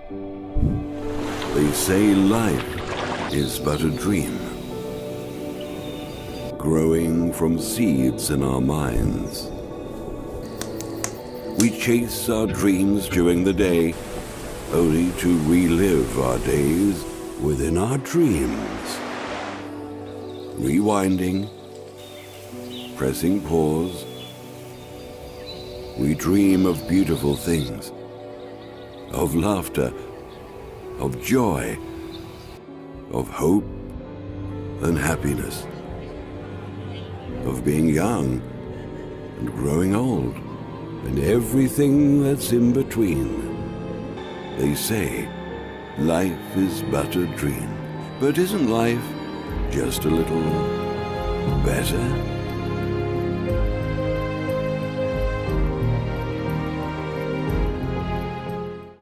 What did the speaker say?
They say life is but a dream, growing from seeds in our minds. We chase our dreams during the day, only to relive our days within our dreams. Rewinding, pressing pause, we dream of beautiful things, of laughter, of joy, of hope and happiness, of being young and growing old, and everything that's in between. They say life is but a dream, but isn't life just a little better?